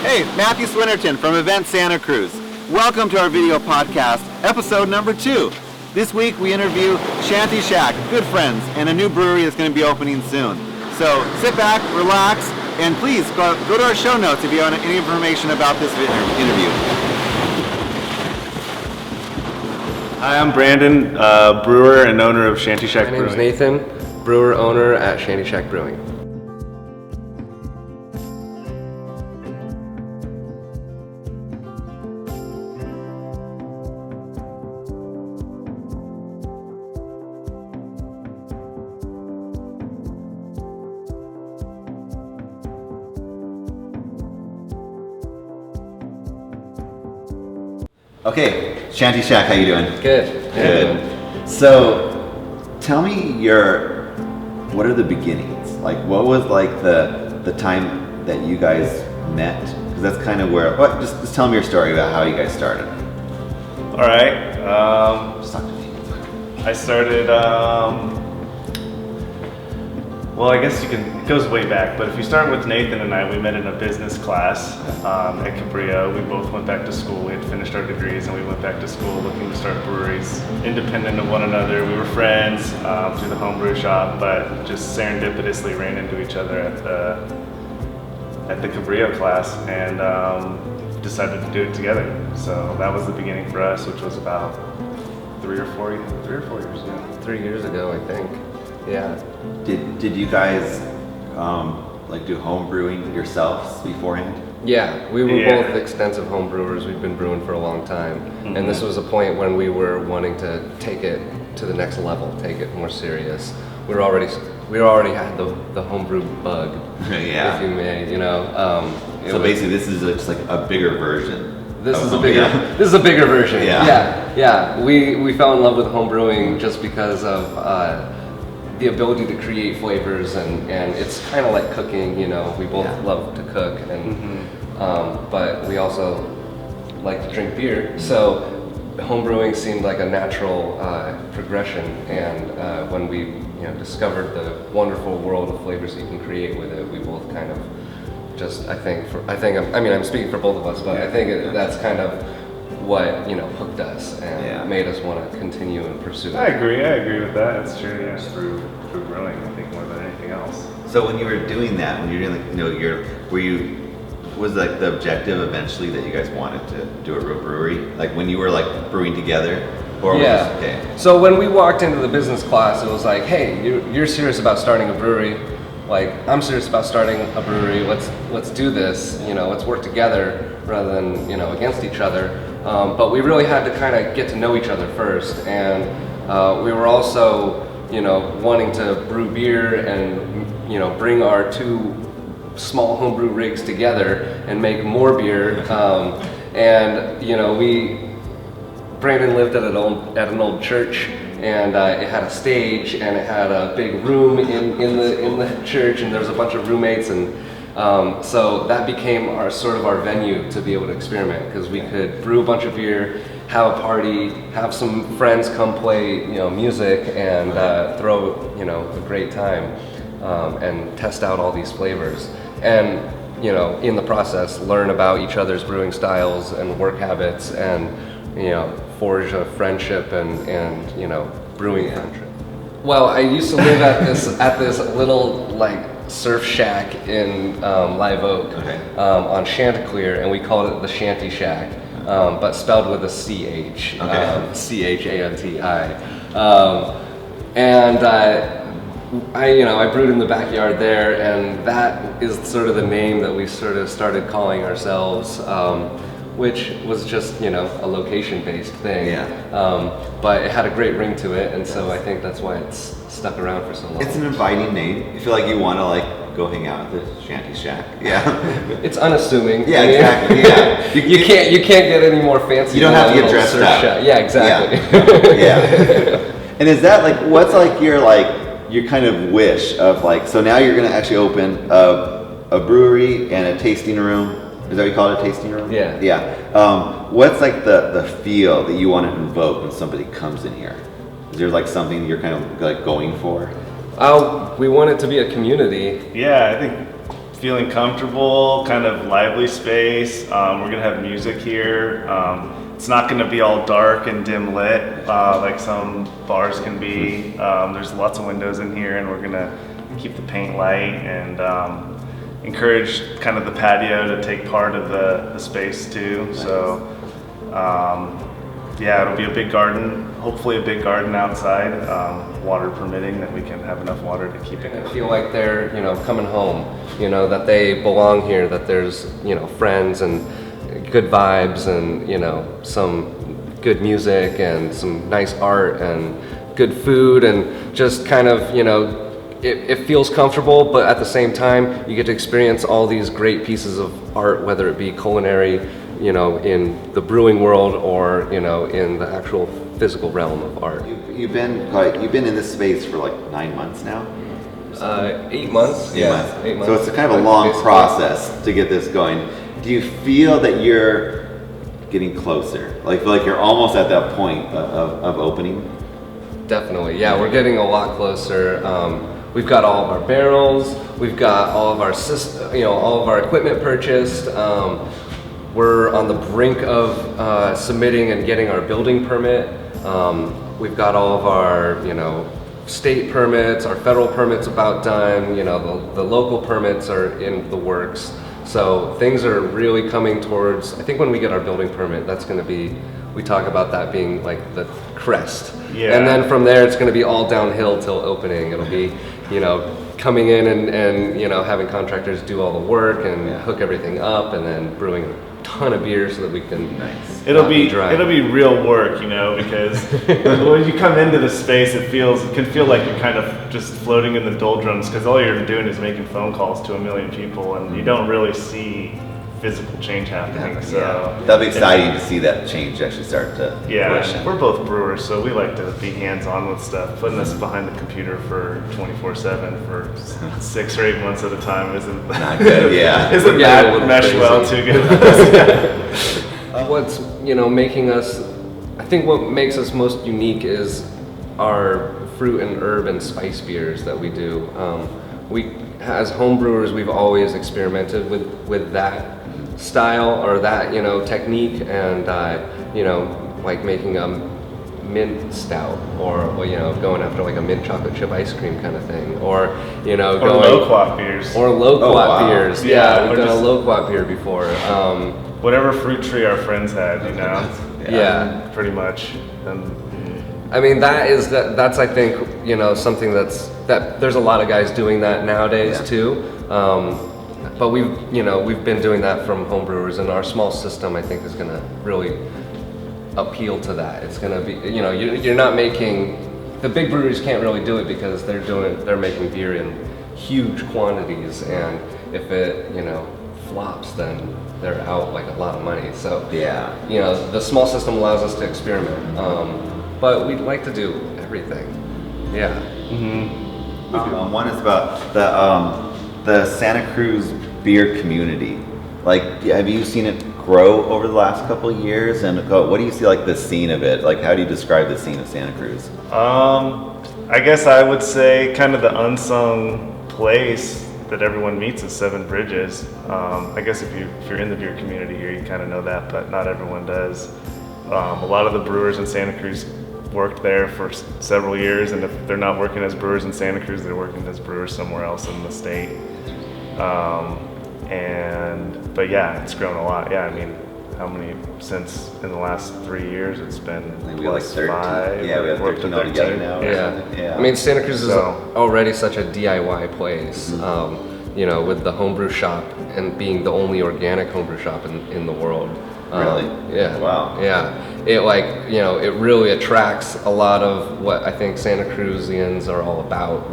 Hey, Matthew Swinnerton from Event Santa Cruz. Welcome to our video podcast, episode number 2. This week we interview Shanty Shack, good friends, and a new brewery that's going to be opening soon. So sit back, relax, and please go to our show notes if you want any information about this interview. Hi, I'm Brandon, brewer and owner of Shanty Shack Brewing. My name is Nathan, brewer owner at Shanty Shack Brewing. Okay, Shanty Shack, how you doing? Good. Good. So, tell me what are the beginnings? Like, what was like the time that you guys met? Because that's kind of where. Just tell me your story about how you guys started. All right. Just talk to me. I started. Well, I guess it goes way back, but if you start with Nathan and I, we met in a business class at Cabrillo. We both went back to school. We had finished our degrees and we went back to school looking to start breweries independent of one another. We were friends through the homebrew shop, but just serendipitously ran into each other at the Cabrillo class and decided to do it together. So that was the beginning for us, which was about 3 or 4 years ago. 3 years ago, I think. Yeah. Did you guys like do home brewing yourselves beforehand? Yeah, we were both extensive home brewers. We've been brewing for a long time. Mm-hmm. And this was a point when we were wanting to take it to the next level, take it more serious. We already had the homebrew bug, yeah. If you may, you know. So basically this is just like a bigger version. This is a bigger version. Yeah. We fell in love with home brewing just because of the ability to create flavors, and it's kind of like cooking, you know. We both love to cook, and but we also like to drink beer. So home brewing seemed like a natural progression, and when we discovered the wonderful world of flavors you can create with it, we both kind of just I'm speaking for both of us, but I think that's kind of what hooked us and made us want to continue and pursue it. I agree with that. It's true. Yeah, through brewing, I think, more than anything else. So when you were doing that, when you were doing was like the objective eventually that you guys wanted to do a real brewery? Like when you were like brewing together? Or okay. So when we walked into the business class, it was like, hey, you're serious about starting a brewery. Like, I'm serious about starting a brewery. Let's do this. Let's work together rather than against each other. But we really had to kind of get to know each other first, and we were also wanting to brew beer and bring our 2 small homebrew rigs together and make more beer. Brandon lived at an old church, and it had a stage and it had a big room in the church, and there was a bunch of roommates, and so that became our venue to be able to experiment, because we could brew a bunch of beer, have a party, have some friends come play music, and throw a great time, and test out all these flavors, and in the process learn about each other's brewing styles and work habits, and forge a friendship and brewing friendship. Well, I used to live at this little surf shack in Live Oak, on Chanticleer, and we called it the Shanty Shack, but spelled with a CH, CHANTI. I brewed in the backyard there, and that is sort of the name that we sort of started calling ourselves, which was just a location-based thing. But it had a great ring to it, and so I think that's why it's stuck around for so long. It's an inviting name. You feel like you want to go hang out at the Shanty Shack. Yeah. It's unassuming. Yeah, exactly. Yeah. You can't get any more fancy. You don't have to get dressed up. Shack. Yeah, exactly. Yeah. And is that what's your kind of wish of so now you're going to actually open a brewery and a tasting room? Is that what you call it, a tasting room? Yeah. Yeah. What's the feel that you want to invoke when somebody comes in here? Is there something you're kind of going for? We want it to be a community. Yeah, I think feeling comfortable, kind of lively space. We're gonna have music here. It's not gonna be all dark and dim lit like some bars can be. There's lots of windows in here, and we're gonna keep the paint light and encourage kind of the patio to take part of the space too. Nice. So yeah, it'll be a big garden, hopefully a big garden outside, water permitting, that we can have enough water to keep it. I feel like they're, coming home, that they belong here, that there's, friends and good vibes and, some good music and some nice art and good food and just kind of, it feels comfortable, but at the same time, you get to experience all these great pieces of art, whether it be culinary, in the brewing world or, in the actual physical realm of art. You've been in this space for like 9 months now? 8 months. 8 months. 8 months. So it's a kind of a long process to get this going. Do you feel that you're getting closer? Like, feel like you're almost at that point of opening? Definitely, yeah, we're getting a lot closer. We've got all of our barrels, we've got all of our all of our equipment purchased. We're on the brink of submitting and getting our building permit. We've got all of our, state permits, our federal permits about done. The local permits are in the works. So things are really coming towards, I think when we get our building permit, that's going to be, we talk about that being like the crest. Yeah. And then from there, it's going to be all downhill till opening. It'll be, coming in and having contractors do all the work and hook everything up, and then brewing a ton of beer so that we can. Nice. It'll be real work, because when you come into the space, it can feel like you're kind of just floating in the doldrums, because all you're doing is making phone calls to 1 million people, and you don't really see physical change happening. So that'll be exciting to see that change actually start to fruition. We're both brewers, so we like to be hands-on with stuff. Putting us behind the computer for 24/7 for 6 or 8 months at a time isn't not good. Yeah, isn't that mesh well too good? What's making us, I think what makes us most unique is our fruit and herb and spice beers that we do. We, as home brewers, we've always experimented with that style or that technique, and like making a mint stout, or going after like a mint chocolate chip ice cream kind of thing, or going loquat beers, beers. Yeah, we've done a loquat beer before. Whatever fruit tree our friends had, yeah, pretty much. And I mean, that's I think something that there's a lot of guys doing that nowadays too. But we've been doing that from home brewers, and our small system I think is going to really appeal to that. It's going to be you're not making, the big breweries can't really do it because they're making beer in huge quantities, and if it flops, then they're out like a lot of money. So the small system allows us to experiment, but we'd like to do everything. Yeah. Mm-hmm. One is about the Santa Cruz beer community. Like, have you seen it grow over the last couple of years? And what do you see like the scene of it? Like, how do you describe the scene of Santa Cruz? I guess I would say kind of the unsung place that everyone meets is Seven Bridges. I guess if you're in the beer community here, you kind of know that, but not everyone does. A lot of the brewers in Santa Cruz worked there for several years, and if they're not working as brewers in Santa Cruz, they're working as brewers somewhere else in the state. But yeah, it's grown a lot. Yeah, I mean, how many since in the last 3 years? It's been we got like 13. 5. Yeah, we have 13 altogether now. Yeah. I mean, Santa Cruz is already such a DIY place. Mm-hmm. With the homebrew shop and being the only organic homebrew shop in the world. Really? Yeah. Wow. Yeah. It it really attracts a lot of what I think Santa Cruzians are all about.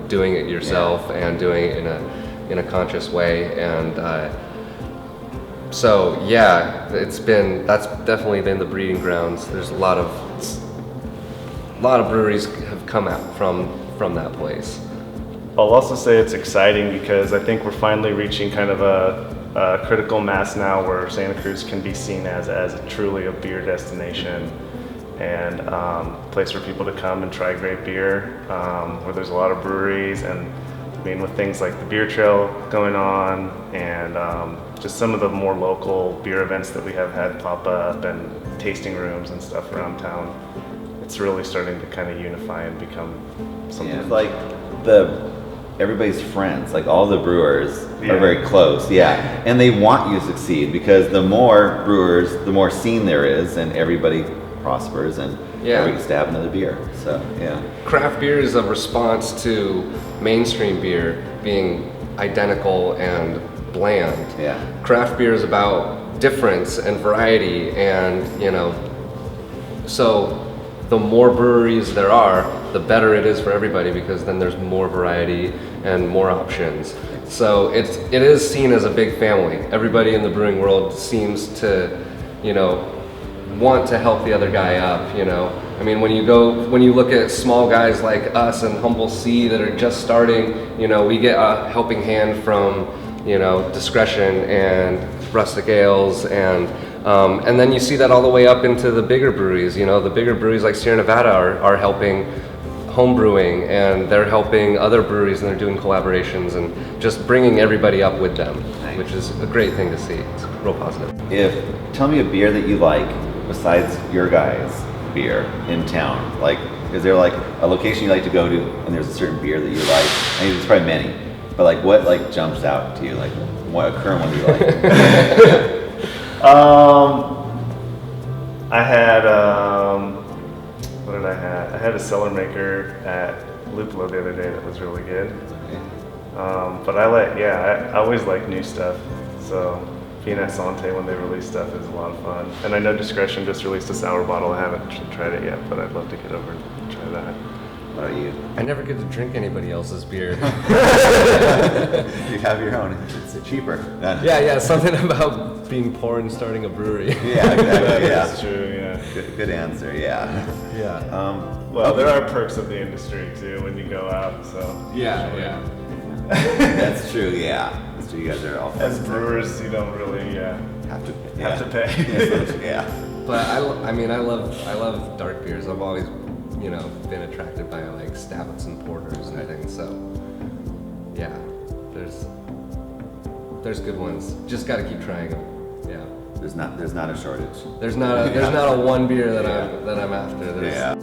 Doing it yourself and doing it in a conscious way, and so that's definitely been the breeding grounds. There's a lot of breweries have come out from that place. I'll also say it's exciting because I think we're finally reaching kind of a critical mass now where Santa Cruz can be seen as truly a beer destination, and a place for people to come and try great beer, where there's a lot of breweries, and mean, with things like the beer trail going on and just some of the more local beer events that we have had pop up and tasting rooms and stuff around town, it's really starting to kind of unify and become something. Yeah, like everybody's friends, like all the brewers Yeah. are very close, and they want you to succeed because the more brewers, the more scene there is, and everybody prospers, and everybody gets to have another beer. So Craft beer is a response to mainstream beer being identical and bland. Craft beer is about difference and variety, and so the more breweries there are, the better it is for everybody, because then there's more variety and more options. So it is seen as a big family. Everybody in the brewing world seems to, want to help the other guy up. I mean, when you look at small guys like us and Humble C that are just starting, we get a helping hand from, Discretion and Rustic Ales, and then you see that all the way up into the bigger breweries. The bigger breweries like Sierra Nevada are helping home brewing, and they're helping other breweries, and they're doing collaborations and just bringing everybody up with them, which is a great thing to see. It's real positive. Tell me a beer that you like besides your guys' beer in town. Like, is there like a location you like to go to, and there's a certain beer that you like? I mean, there's probably many, but like what like jumps out to you? Like, what current one do you like? I had what did I have? I had a cellar maker at Lupolo the other day that was really good. But I always like new stuff. So Peanut Sante, when they release stuff, is a lot of fun. And I know Discretion just released a sour bottle. I haven't tried it yet, but I'd love to get over and try that. What about you? I never get to drink anybody else's beer. You have your own. It's cheaper. Yeah, something about being poor and starting a brewery. Yeah, exactly. That's true, yeah. Good answer, yeah. Well, there are perks of the industry too when you go out, so. Yeah. That's true, yeah. That's true, you guys are all As brewers, you don't really have to pay. Yeah. But I love dark beers. I've always, been attracted by like stouts and porters and things. So, yeah, there's good ones. Just got to keep trying them. Yeah. There's not a shortage. There's not a one beer that I'm after.